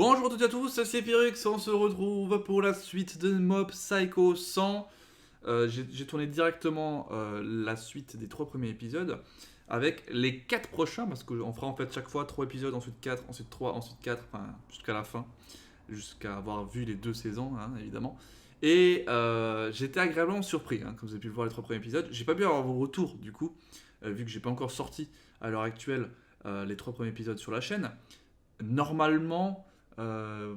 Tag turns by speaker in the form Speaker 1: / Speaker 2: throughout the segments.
Speaker 1: Bonjour à toutes et à tous, c'est Pyrrhix, on se retrouve pour la suite de Mob Psycho 100. J'ai tourné directement la suite des 3 premiers épisodes avec les 4 prochains, parce qu'on fera en fait chaque fois 3 épisodes, ensuite 4, ensuite 3, ensuite 4, enfin jusqu'à la fin, jusqu'à avoir vu les 2 saisons, hein, évidemment. Et j'étais agréablement surpris, hein, comme vous avez pu le voir les 3 premiers épisodes. J'ai pas pu avoir vos retours du coup, vu que j'ai pas encore sorti à l'heure actuelle les 3 premiers épisodes sur la chaîne. Normalement, euh,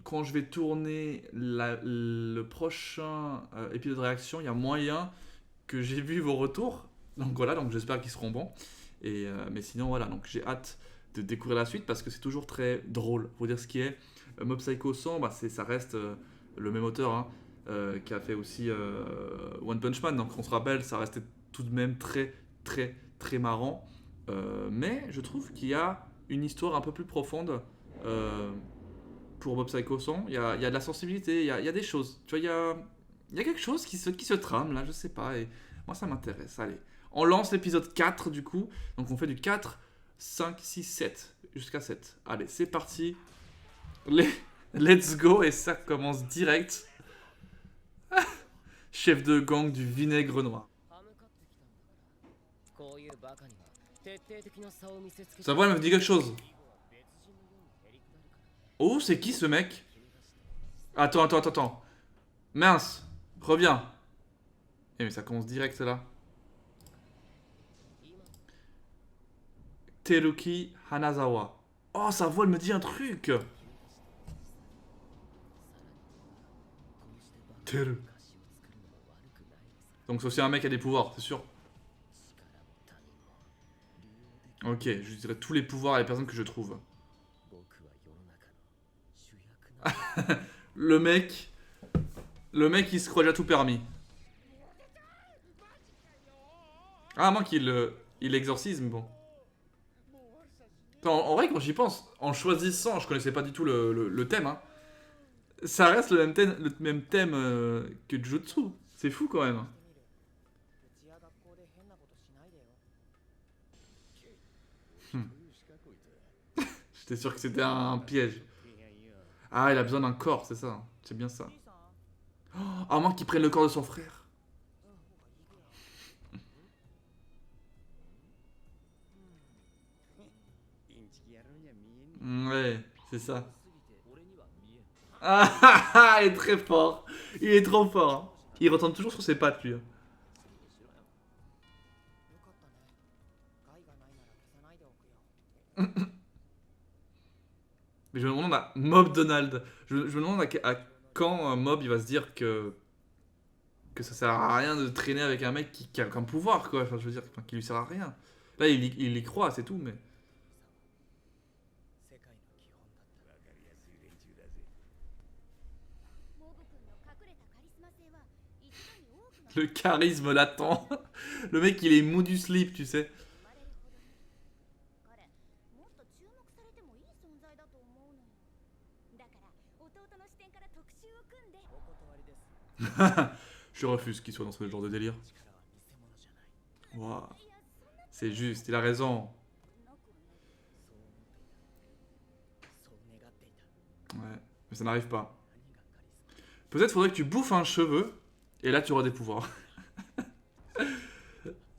Speaker 1: quand je vais tourner le prochain épisode de réaction, il y a moyen que j'ai vu vos retours. Donc voilà, donc j'espère qu'ils seront bons. Mais sinon, voilà, donc j'ai hâte de découvrir la suite parce que c'est toujours très drôle. Faut dire ce qui est. Mob Psycho 100, bah, ça reste le même auteur, hein, qui a fait aussi One Punch Man. Donc on se rappelle, ça restait tout de même très, très, très marrant. Mais je trouve qu'il y a une histoire un peu plus profonde euh, pour Mob Psycho 100. Il y a de la sensibilité, il y a des choses. Tu vois, il y a quelque chose qui se trame là, je sais pas. Et moi, ça m'intéresse. Allez, on lance l'épisode 4 du coup. Donc on fait du 4, 5, 6, 7. Jusqu'à 7. Allez, c'est parti. Les- Let's go. Et ça commence direct. Chef de gang du vinaigre noir. Sa voix, elle me dit quelque chose. Oh, c'est qui ce mec? Attends. Mince. Reviens. Eh mais ça commence direct là. Teruki Hanazawa. Oh, sa voix, elle me dit un truc. Teru. Donc c'est aussi un mec qui a des pouvoirs, c'est sûr. Ok, je dirais tous les pouvoirs à les personnes que je trouve. Le mec, le mec, il se croit déjà tout permis. Ah, moi il l'exorcisme, bon. En vrai, quand j'y pense, en choisissant, je connaissais pas du tout le thème, hein. Ça reste le même thème que Jujutsu. C'est fou quand même. Hmm. J'étais sûr que c'était un piège. Ah, il a besoin d'un corps, c'est ça. C'est bien ça. Oh, à moins qu'il prenne le corps de son frère. Ouais, c'est ça. Ah, il est très fort. Il est trop fort, hein. Il retombe toujours sur ses pattes, lui, hein. Mais je me demande à Mob Donald. Je me demande à quand Mob il va se dire que ça sert à rien de traîner avec un mec qui a aucun pouvoir, quoi. Enfin, je veux dire, enfin, qui lui sert à rien. Là, il y croit, c'est tout, mais. Le charisme latent. Le mec, il est mou du slip, tu sais. Je refuse qu'il soit dans ce genre de délire. Waouh. C'est juste, il a raison. Ouais, mais ça n'arrive pas. Peut-être faudrait que tu bouffes un cheveu, et là tu auras des pouvoirs.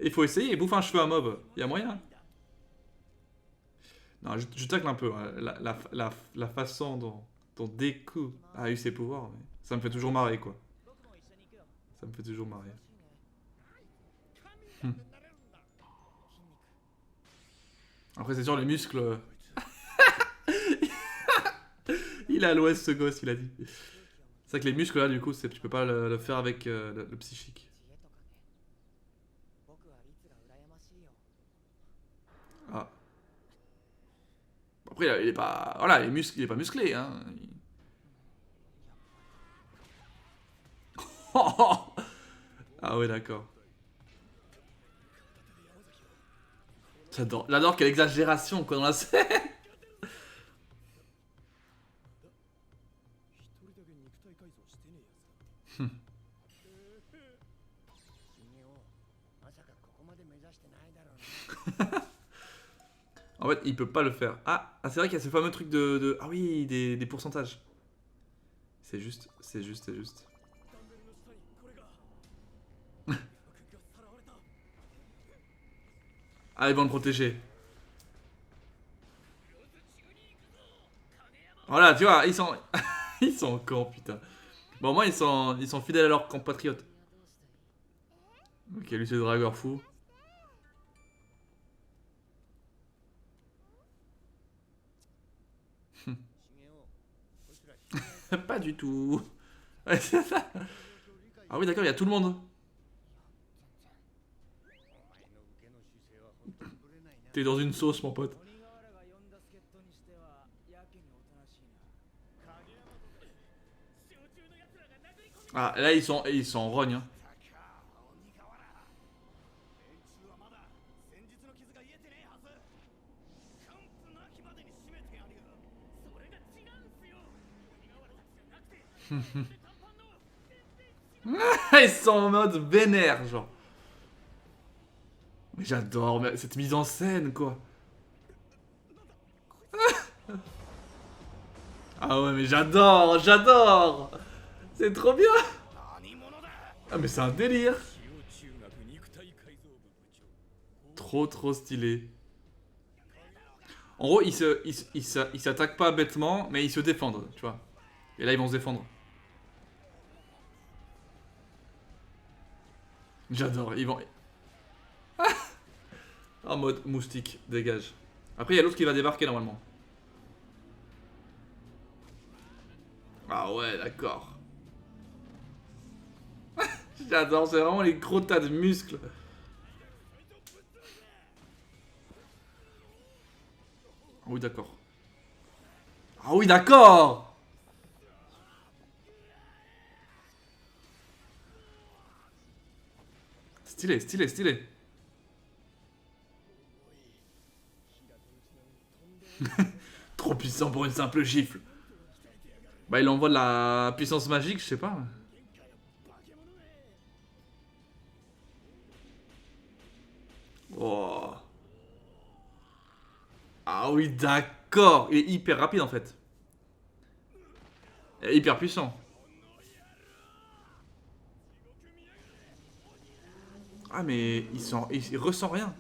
Speaker 1: Il faut essayer et bouffer un cheveu à Mob. Il y a moyen. Non, je tacle un peu, hein. La façon dont Deku a eu ses pouvoirs, mais ça me fait toujours marrer, quoi. Ça me fait toujours marrer. Hmm. Après, c'est sûr, les muscles. Il est à l'ouest, ce gosse, il a dit. C'est vrai que les muscles, là, du coup, tu peux pas le faire avec le psychique. Ah. Après, il est pas. Voilà, il est pas musclé, hein. Ah ouais, d'accord. J'adore quelle exagération, quoi, dans la scène. En fait, il peut pas le faire. C'est vrai qu'il y a ce fameux truc Ah oui, des pourcentages. C'est juste, c'est juste, c'est juste. Ah, ils vont le protéger. Voilà, tu vois, ils sont... ils sont cons, putain. Bon, au moins, ils sont fidèles à leurs compatriotes. Ok, lui, c'est le dragueur fou. Pas du tout. Ouais, c'est ça. Ah oui, d'accord, il y a tout le monde. T'es dans une sauce, mon pote. Ah, là, ils sont en rogne. Hein. Ils sont en mode vénère, genre. Mais j'adore cette mise en scène, quoi. Ah ouais, mais j'adore, j'adore. C'est trop bien. Ah, mais c'est un délire. Trop, trop stylé. En gros, ils s'attaquent pas bêtement, mais ils se défendent, tu vois. Et là, ils vont se défendre. J'adore, ils vont... En mode moustique, dégage. Après, il y a l'autre qui va débarquer, normalement. Ah ouais, d'accord. J'adore, c'est vraiment les gros tas de muscles. Ah oui, d'accord. Ah oui, d'accord. Stylé, stylé, stylé. Trop puissant pour une simple gifle. Bah, il envoie de la puissance magique, je sais pas. Oh. Ah oui, d'accord. Il est hyper rapide en fait. Il est hyper puissant. Ah, mais il ressent rien.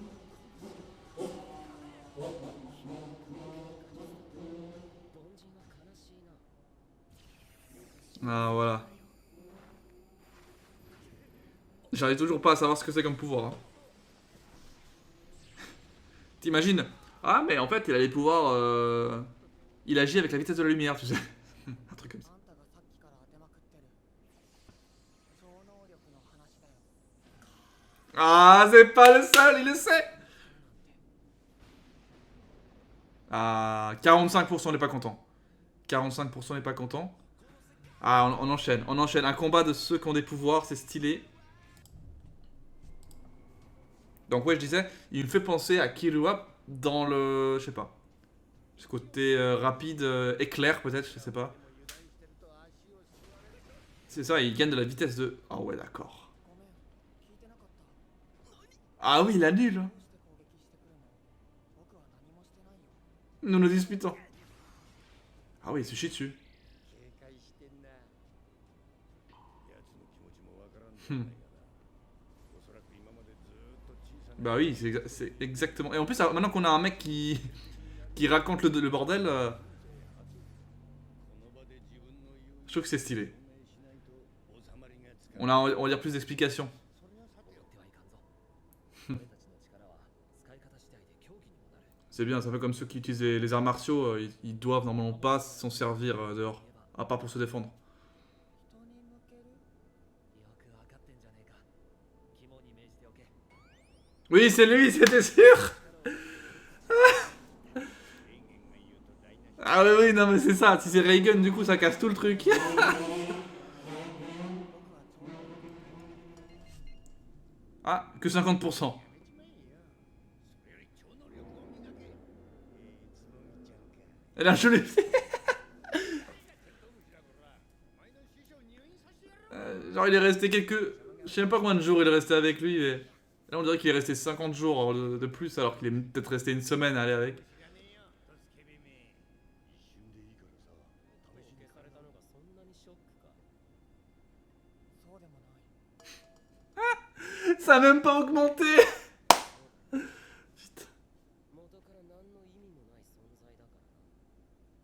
Speaker 1: Ah, voilà. J'arrive toujours pas à savoir ce que c'est comme pouvoir. Hein. T'imagines? Ah, mais en fait, il a les pouvoirs. Il agit avec la vitesse de la lumière, tu sais. Un truc comme ça. Ah, c'est pas le seul, il le sait! Ah, 45% n'est pas content. 45% n'est pas content. Ah, on enchaîne, on enchaîne. Un combat de ceux qui ont des pouvoirs, c'est stylé. Donc ouais, je disais, il me fait penser à Killua dans le... Je sais pas. Ce côté rapide, éclair peut-être, je sais pas. C'est ça, il gagne de la vitesse de... Ah ouais, d'accord. Ah oui, il annule. Nous nous disputons. Ah oui, il se chie dessus. Hmm. Bah oui, c'est exactement... Et en plus, maintenant qu'on a un mec qui raconte le bordel, je trouve que c'est stylé. On va dire plus d'explications. C'est bien, ça fait comme ceux qui utilisent les arts martiaux, ils doivent normalement pas s'en servir dehors, à part pour se défendre. Oui, c'est lui, c'était sûr. Ah oui, oui, non mais c'est ça, si c'est Reagan, du coup ça casse tout le truc. Ah, que 50%. Elle a gelé. Genre il est resté quelques... Je sais même pas combien de jours il est resté avec lui, mais... Là on dirait qu'il est resté 50 jours de plus alors qu'il est peut-être resté une semaine à aller avec. Ça a même pas augmenté. Putain.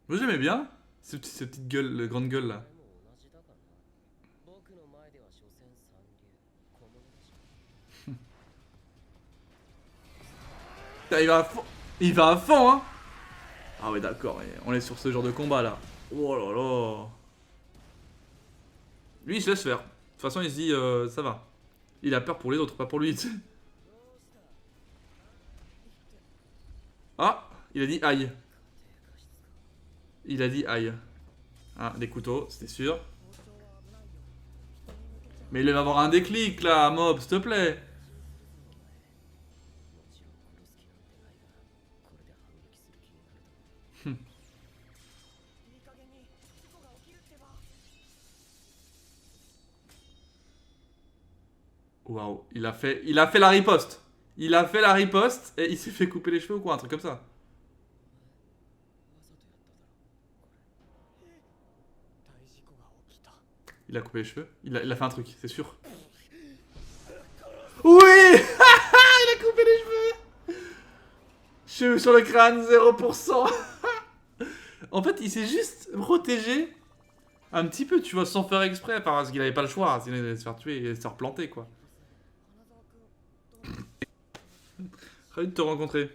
Speaker 1: Moi j'aimais bien ces petites gueules, les grandes gueules là. Putain, il va à fond. Il va à fond, hein. Ah ouais, d'accord, on est sur ce genre de combat là. Oh là là. Lui, il se laisse faire. De toute façon, il se dit, ça va. Il a peur pour les autres, pas pour lui. Ah, il a dit aïe. Il a dit aïe. Ah, des couteaux, c'était sûr. Mais il va avoir un déclic là, Mob, s'il te plaît. Waouh, il a fait la riposte. Il a fait la riposte et il s'est fait couper les cheveux ou quoi, un truc comme ça. Il a coupé les cheveux. Il a fait un truc, c'est sûr. Oui. Il a coupé les cheveux. Cheveux sur le crâne, 0%. En fait, il s'est juste protégé un petit peu, tu vois, sans faire exprès, parce qu'il avait pas le choix, sinon il allait se faire tuer et se faire planter, quoi. Ravi de te rencontrer.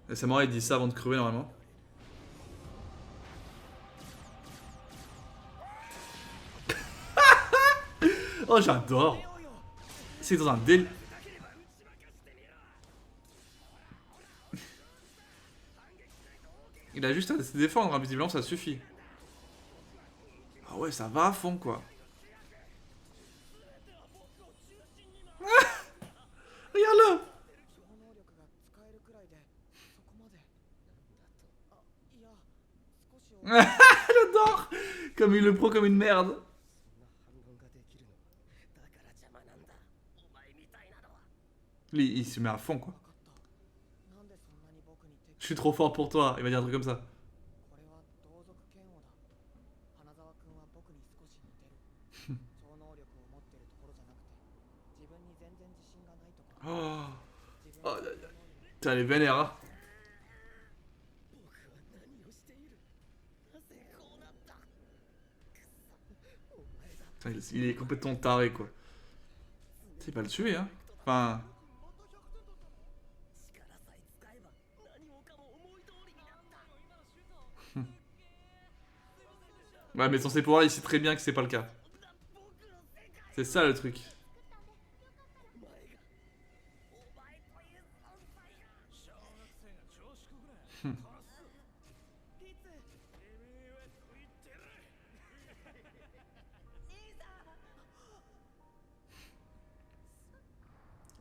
Speaker 1: Et c'est marrant, il dit ça avant de crever, normalement. Oh, j'adore. C'est dans un délire. Il a juste à se défendre, hein. Visiblement ça suffit. Ah ouais, ça va à fond, quoi. Regarde-le. J'adore. Comme il le prend comme une merde. Lui, il se met à fond, quoi. Je suis trop fort pour toi. Il va dire un truc comme ça. Oh, oh, putain, elle est vénère, hein. Putain, il est complètement taré, quoi. C'est pas le tuer, hein. Enfin... Ouais, mais censé pouvoir, il sait très bien que c'est pas le cas. C'est ça le truc.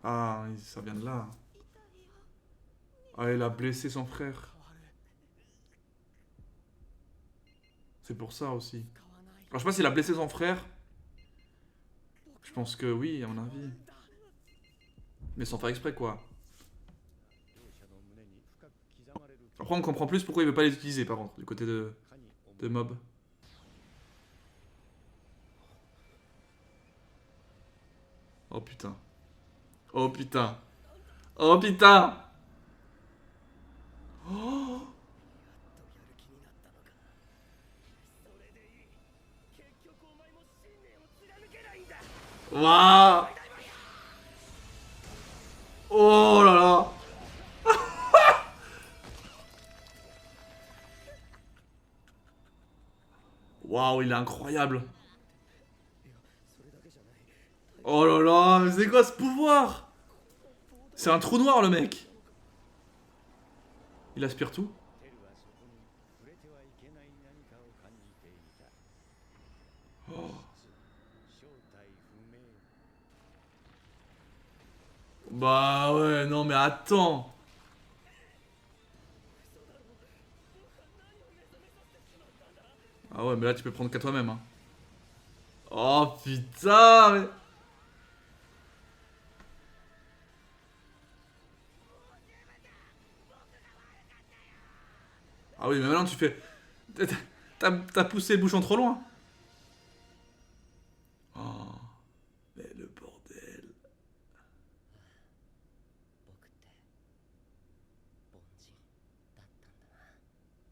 Speaker 1: Ah, ça vient de là. Ah, il a blessé son frère. C'est pour ça aussi. Alors, je sais pas s'il a blessé son frère. Je pense que oui, à mon avis. Mais sans faire exprès, quoi. Après, on comprend plus pourquoi il veut pas les utiliser, par contre, du côté de Mob. Oh putain. Oh putain. Oh putain. Oh. Waouh. Oh là là. Waouh, il est incroyable. Oh là là, mais c'est quoi ce pouvoir? C'est un trou noir, le mec. Il aspire tout. Oh. Bah ouais, non mais attends. Ah ouais, mais là tu peux prendre qu'à toi-même, hein. Oh putain, mais... Ah oui, mais maintenant tu fais... T'as poussé le bouchon trop loin.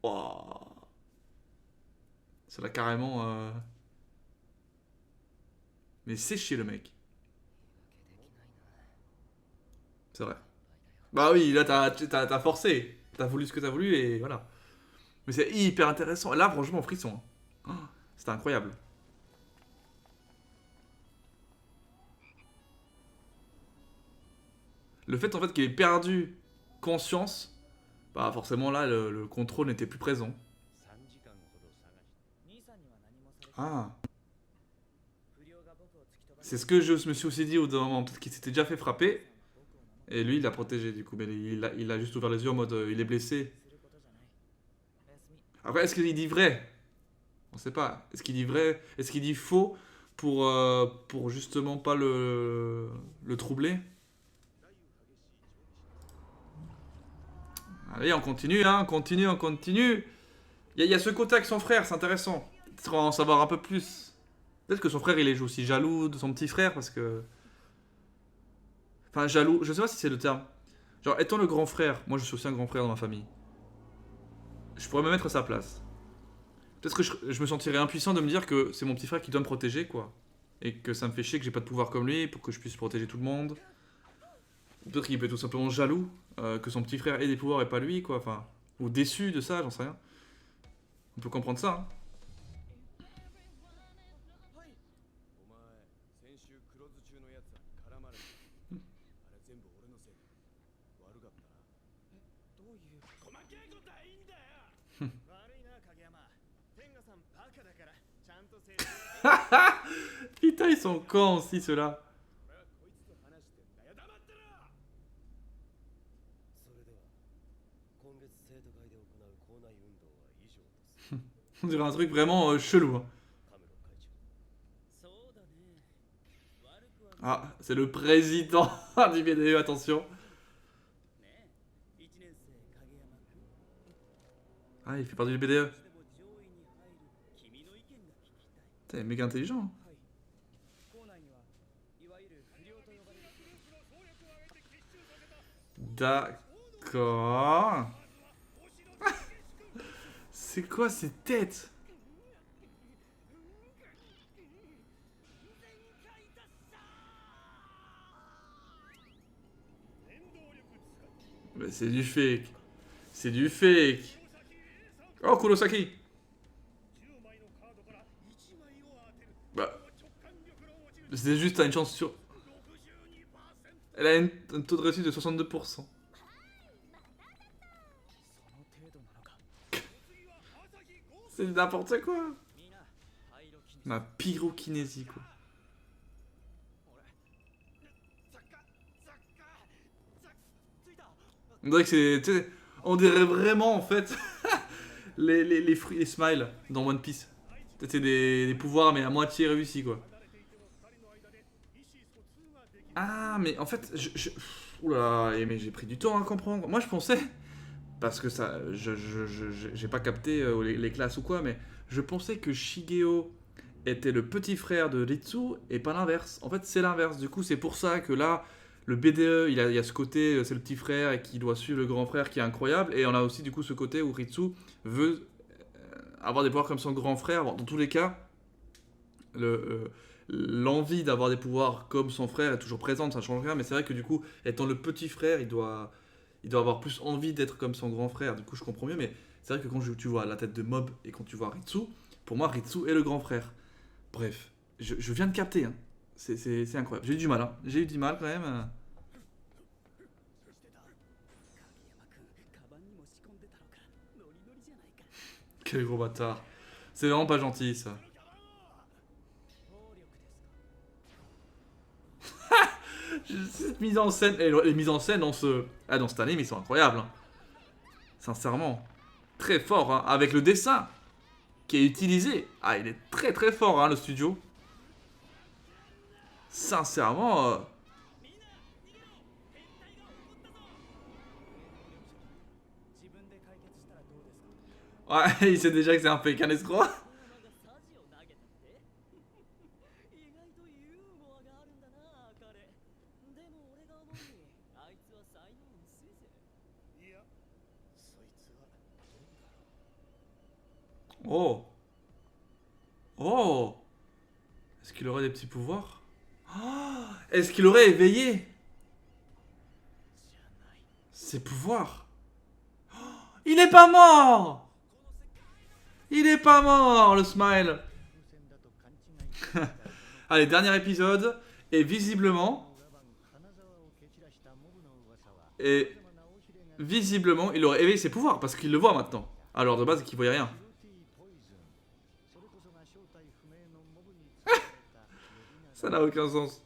Speaker 1: Waouh. Ça l'a carrément... Mais séché le mec. C'est vrai. Bah oui, là t'as forcé. T'as voulu ce que t'as voulu et voilà. Mais c'est hyper intéressant. Là, franchement, frisson. Oh, c'était incroyable. Le fait en fait qu'il ait perdu conscience, bah forcément là, le contrôle n'était plus présent. Ah. C'est ce que je me suis aussi dit au bout d'un moment. Peut-être qu'il s'était déjà fait frapper. Et lui, il l'a protégé du coup. Mais il a juste ouvert les yeux en mode il est blessé. Après, est-ce qu'il dit vrai? On sait pas. Est-ce qu'il dit vrai? Est-ce qu'il dit faux pour justement pas le troubler? Allez, on continue, hein, on continue, on continue. Il y a ce côté avec son frère, c'est intéressant. Peut-être en savoir un peu plus. Peut-être que son frère, il est aussi jaloux de son petit frère parce que. Enfin, jaloux, je sais pas si c'est le terme. Genre, étant le grand frère, moi je suis aussi un grand frère dans ma famille. Je pourrais me mettre à sa place. Peut-être que je me sentirais impuissant de me dire que c'est mon petit frère qui doit me protéger, quoi. Et que ça me fait chier que j'ai pas de pouvoir comme lui pour que je puisse protéger tout le monde. Peut-être qu'il peut être tout simplement jaloux que son petit frère ait des pouvoirs et pas lui, quoi. Enfin, ou déçu de ça, j'en sais rien. On peut comprendre ça, hein. Putain, ils sont cons aussi, ceux-là. On dirait un truc vraiment chelou, hein. Ah, c'est le président du BDE, attention. Ah, il fait partie du BDE. Putain, il est méga intelligent, hein. D'accord. C'est quoi ces têtes? Mais c'est du fake. C'est du fake. Oh, Kurosaki. Bah, c'est juste, t'as une chance sur... Elle a un taux de réussite de 62%. C'est n'importe quoi. Ma pyrokinésie, quoi. On dirait que c'est... tu sais, on dirait vraiment, en fait, les fruits, les smiles dans One Piece. C'était des pouvoirs, mais à moitié réussis, quoi. Ah, mais en fait, oula, mais j'ai pris du temps à comprendre. Moi, je pensais, parce que ça, j'ai pas capté les classes ou quoi, mais je pensais que Shigeo était le petit frère de Ritsu et pas l'inverse. En fait, c'est l'inverse. Du coup, c'est pour ça que là, le BDE, il y a ce côté, c'est le petit frère et qui doit suivre le grand frère qui est incroyable. Et on a aussi du coup ce côté où Ritsu veut avoir des pouvoirs comme son grand frère. Bon, dans tous les cas, l'envie d'avoir des pouvoirs comme son frère est toujours présente, ça change rien. Mais c'est vrai que du coup, étant le petit frère, il doit avoir plus envie d'être comme son grand frère. Du coup, je comprends mieux. Mais c'est vrai que quand tu vois la tête de Mob et quand tu vois Ritsu, pour moi, Ritsu est le grand frère. Bref, je viens de capter, hein. C'est incroyable. J'ai eu du mal, hein. J'ai eu du mal quand même. Quel gros bâtard. C'est vraiment pas gentil ça. Cette mise en scène, et les mises en scène dans cet anime, ils sont incroyables, hein. Sincèrement. Très fort, hein. Avec le dessin qui est utilisé. Ah, il est très très fort, hein, le studio. Sincèrement. Ouais, il sait déjà que c'est un fake, un escroc. Oh. Oh. Est-ce qu'il aurait des petits pouvoirs? Oh, est-ce qu'il aurait éveillé ses pouvoirs? Il est pas mort! Il est pas mort, le smile. Allez, dernier épisode. Et visiblement... Et visiblement, il aurait éveillé ses pouvoirs, parce qu'il le voit maintenant. Alors de base, qu'il voyait rien. Ça n'a aucun sens.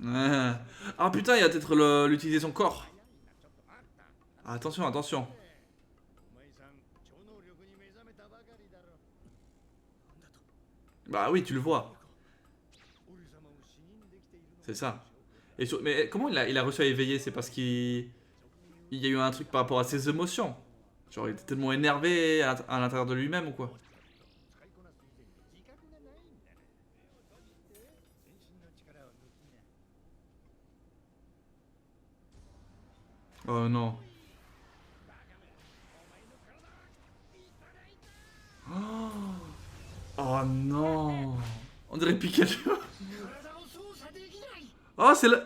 Speaker 1: Ah putain, il y a peut-être l'utiliser son corps. Ah, attention, attention. Bah oui, tu le vois. C'est ça. Mais comment il a réussi à éveiller? C'est parce qu'il y a eu un truc par rapport à ses émotions. Genre, il était tellement énervé à l'intérieur de lui-même ou quoi? Oh non. Oh non. On dirait Pikachu. Oh, c'est le...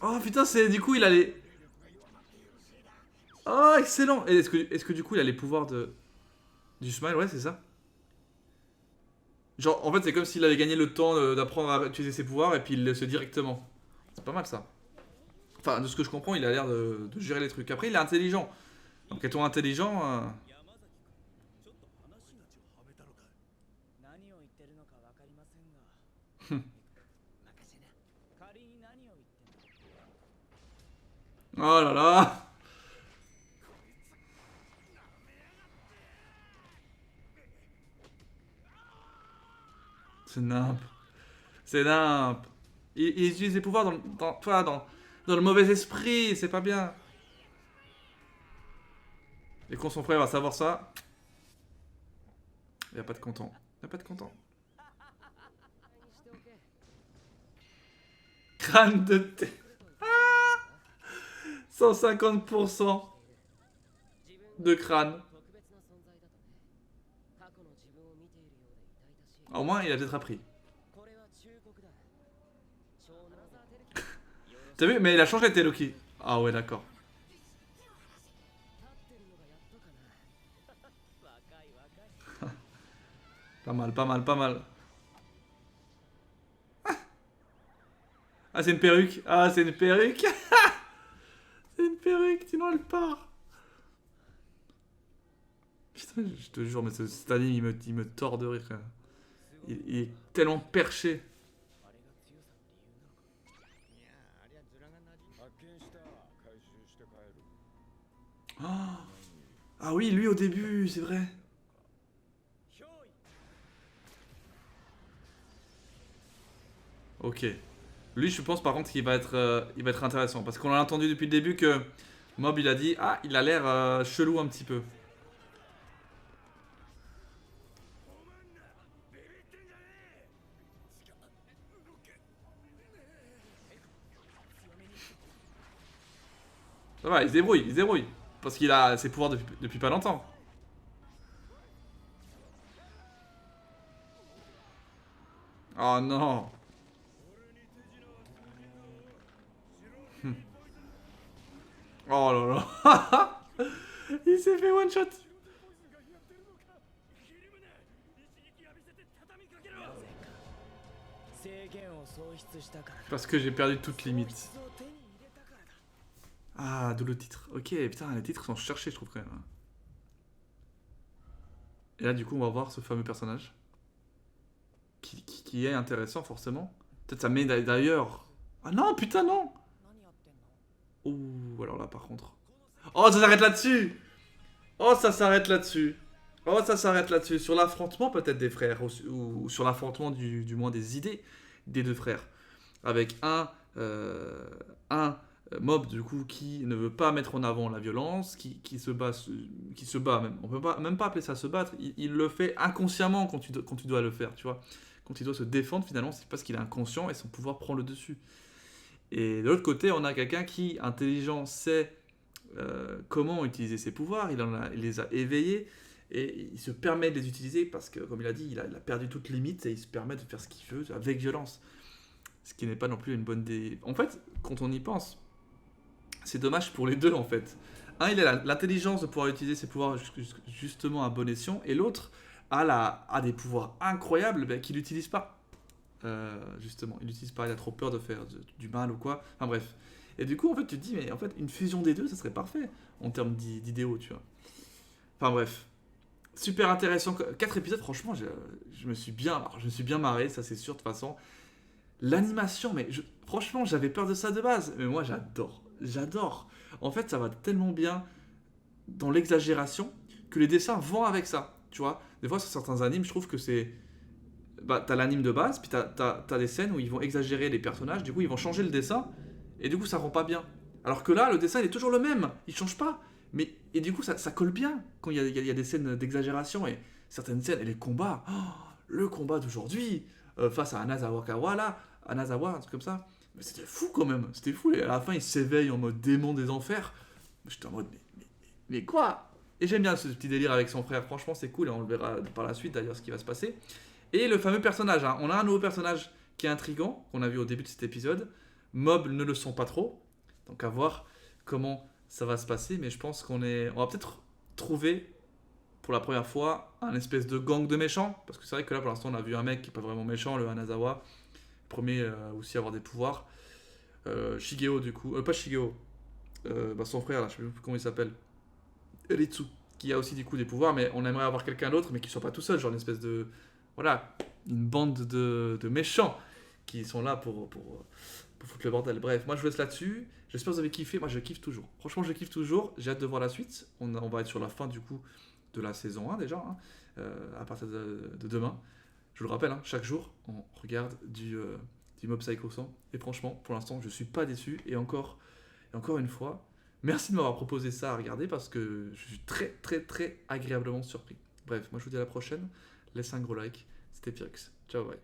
Speaker 1: Oh putain, c'est... Du coup, il a les... Oh, excellent. Et est-ce que du coup, il a les pouvoirs du smile? Ouais, c'est ça. Genre, en fait, c'est comme s'il avait gagné le temps d'apprendre à utiliser ses pouvoirs et puis il le sait directement. C'est pas mal, ça. Enfin, de ce que je comprends, il a l'air de gérer les trucs. Après, il est intelligent. Donc, étant intelligent... Oh là là. C'est nimp. C'est nimp. Il utilise ses pouvoirs dans le mauvais esprit, c'est pas bien. Et quand son frère va savoir ça, il y a pas de content. Il y a pas de content. Crâne de thé. 150% de crâne. Au moins, il a peut-être appris. T'as vu? Mais il a changé de tête, Loki. Ah ouais, d'accord. Pas mal, pas mal, pas mal. Ah, c'est une perruque. Ah, c'est une perruque. C'est une perruque, sinon elle part. Putain, je te jure, mais cet anime, il me tord de rire. Quand même. Il est tellement perché. Oh. Ah oui, lui au début, c'est vrai. Ok. Lui, je pense par contre qu'il il va être intéressant. Parce qu'on a entendu depuis le début que Mob, il a dit, ah, il a l'air chelou un petit peu. Ça va, il se débrouille, il se débrouille. Parce qu'il a ses pouvoirs depuis pas longtemps. Oh non. Oh là là. Il s'est fait one shot. Parce que j'ai perdu toute limite. Ah, d'où le titre. Ok, putain, les titres sont cherchés, je trouve quand même. Et là, du coup, on va voir ce fameux personnage. Qui est intéressant, forcément. Peut-être sa médaille d'ailleurs. Ah non, putain, non. Ouh, alors là, par contre. Oh, ça s'arrête là-dessus. Oh, ça s'arrête là-dessus. Oh, ça s'arrête là-dessus. Sur l'affrontement, peut-être des frères. Ou sur l'affrontement, du moins, des idées des deux frères. Avec un Mob, du coup, qui ne veut pas mettre en avant la violence, qui se bat même. On peut même pas appeler ça se battre. Il le fait inconsciemment quand tu dois le faire, tu vois. Quand il doit se défendre, finalement, c'est parce qu'il est inconscient et son pouvoir prend le dessus. Et de l'autre côté, on a quelqu'un qui, intelligent, sait comment utiliser ses pouvoirs, il les a éveillés, et il se permet de les utiliser parce que, comme il a dit, il a perdu toute limite et il se permet de faire ce qu'il veut avec violence. Ce qui n'est pas non plus une bonne idée. En fait, quand on y pense, c'est dommage pour les deux en fait. Un, il a l'intelligence de pouvoir utiliser ses pouvoirs justement à bon escient, et l'autre a des pouvoirs incroyables qu'il n'utilise pas. Justement, il n'utilise pas, il a trop peur de faire du mal ou quoi. Enfin bref. Et du coup, en fait, tu te dis, mais en fait, une fusion des deux, ça serait parfait en termes d'idéaux, tu vois. Enfin bref. Super intéressant. 4 épisodes, franchement, je me suis bien marré, ça c'est sûr, de toute façon. L'animation, mais franchement, j'avais peur de ça de base, mais moi j'adore. J'adore. En fait, ça va tellement bien dans l'exagération que les dessins vont avec ça. Tu vois, des fois sur certains animes, je trouve que c'est. Bah, t'as l'anime de base, puis t'as des scènes où ils vont exagérer les personnages, du coup ils vont changer le dessin, et du coup ça rend pas bien. Alors que là, le dessin il est toujours le même, il change pas. Et du coup ça colle bien quand il y a des scènes d'exagération, et certaines scènes, et les combats. Oh, le combat d'aujourd'hui, face à Anazawa Kawala, Anazawa, un truc comme ça. Mais c'était fou quand même, c'était fou. Et à la fin, il s'éveille en mode démon des enfers. J'étais en mode, mais quoi? Et j'aime bien ce petit délire avec son frère, franchement, c'est cool. Et on le verra par la suite d'ailleurs ce qui va se passer. Et le fameux personnage, hein. On a un nouveau personnage qui est intriguant, qu'on a vu au début de cet épisode. Mob ne le sont pas trop. Donc à voir comment ça va se passer. Mais je pense on va peut-être trouver pour la première fois un espèce de gang de méchants. Parce que c'est vrai que là pour l'instant on a vu un mec qui est pas vraiment méchant, le Anazawa. Premier aussi à avoir des pouvoirs. Shigeo du coup, pas Shigeo, son frère là, je sais plus comment il s'appelle, Eritsu, qui a aussi du coup des pouvoirs, mais on aimerait avoir quelqu'un d'autre, mais qui soit pas tout seul, genre une espèce de, voilà, une bande de méchants qui sont là pour foutre le bordel. Bref, moi je vous laisse là-dessus, j'espère que vous avez kiffé, moi je kiffe toujours, franchement je kiffe toujours, j'ai hâte de voir la suite, on va être sur la fin du coup de la saison 1 déjà, hein, à partir de demain. Je vous le rappelle, hein, chaque jour, on regarde du Mob Psycho 100. Et franchement, pour l'instant, je suis pas déçu. Et encore une fois, merci de m'avoir proposé ça à regarder parce que je suis très, très, très agréablement surpris. Bref, moi je vous dis à la prochaine. Laissez un gros like. C'était Pyrrhus. Ciao, bye.